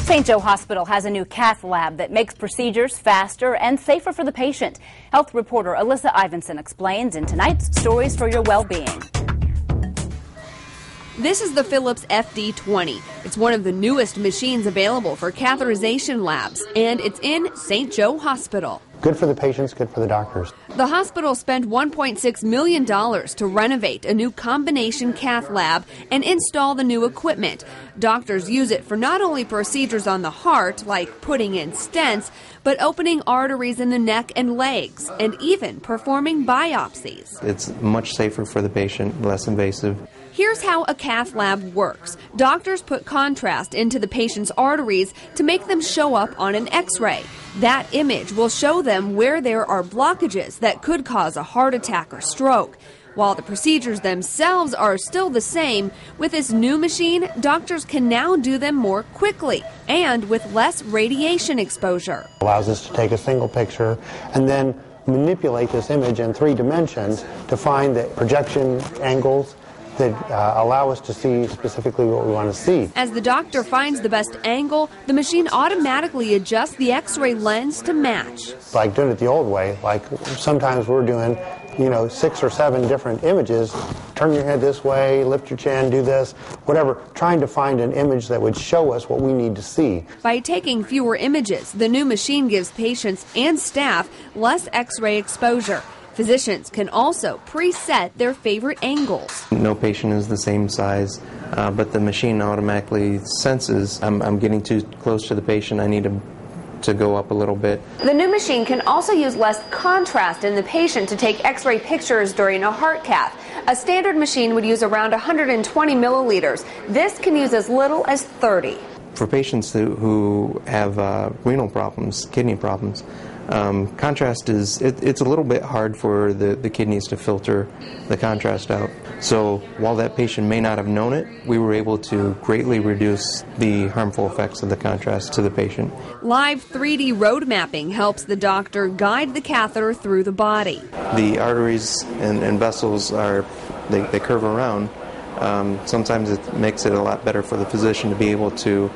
St. Joe Hospital has a new cath lab that makes procedures faster and safer for the patient. Health reporter Alyssa Ivinson explains in tonight's Stories for Your Well-Being. This is the Philips FD20. It's one of the newest machines available for catheterization labs, and it's in St. Joe Hospital. Good for the patients, good for the doctors. The hospital spent $1.6 million to renovate a new combination cath lab and install the new equipment. Doctors use it for not only procedures on the heart, like putting in stents, but opening arteries in the neck and legs, and even performing biopsies. It's much safer for the patient, less invasive. Here's how a cath lab works. Doctors put contrast into the patient's arteries to make them show up on an X-ray. That image will show them where there are blockages that could cause a heart attack or stroke. While the procedures themselves are still the same, with this new machine, doctors can now do them more quickly and with less radiation exposure. It allows us to take a single picture and then manipulate this image in 3 dimensions to find the projection angles that allow us to see specifically what we want to see. As the doctor finds the best angle, the machine automatically adjusts the X-ray lens to match. Like doing it the old way, like sometimes we're doing, 6 or 7 different images. Turn your head this way, lift your chin, do this, whatever, trying to find an image that would show us what we need to see. By taking fewer images, the new machine gives patients and staff less X-ray exposure. Physicians can also preset their favorite angles. No patient is the same size, but the machine automatically senses I'm getting too close to the patient. I need to go up a little bit. The new machine can also use less contrast in the patient to take X-ray pictures during a heart cath. A standard machine would use around 120 milliliters. This can use as little as 30. For patients who have renal problems, kidney problems, contrast it's a little bit hard for the kidneys to filter the contrast out. So while that patient may not have known it, we were able to greatly reduce the harmful effects of the contrast to the patient. Live 3D road mapping helps the doctor guide the catheter through the body. The arteries and vessels they curve around. Sometimes it makes it a lot better for the physician to be able to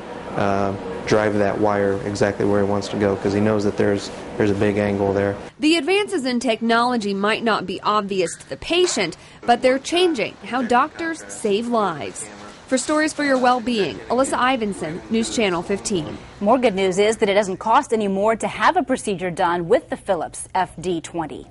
drive that wire exactly where he wants to go, because he knows that there's a big angle there. The advances in technology might not be obvious to the patient, but they're changing how doctors save lives. For Stories for Your Well-Being, Alyssa Ivinson, News Channel 15. More good news is that it doesn't cost any more to have a procedure done with the Philips FD20.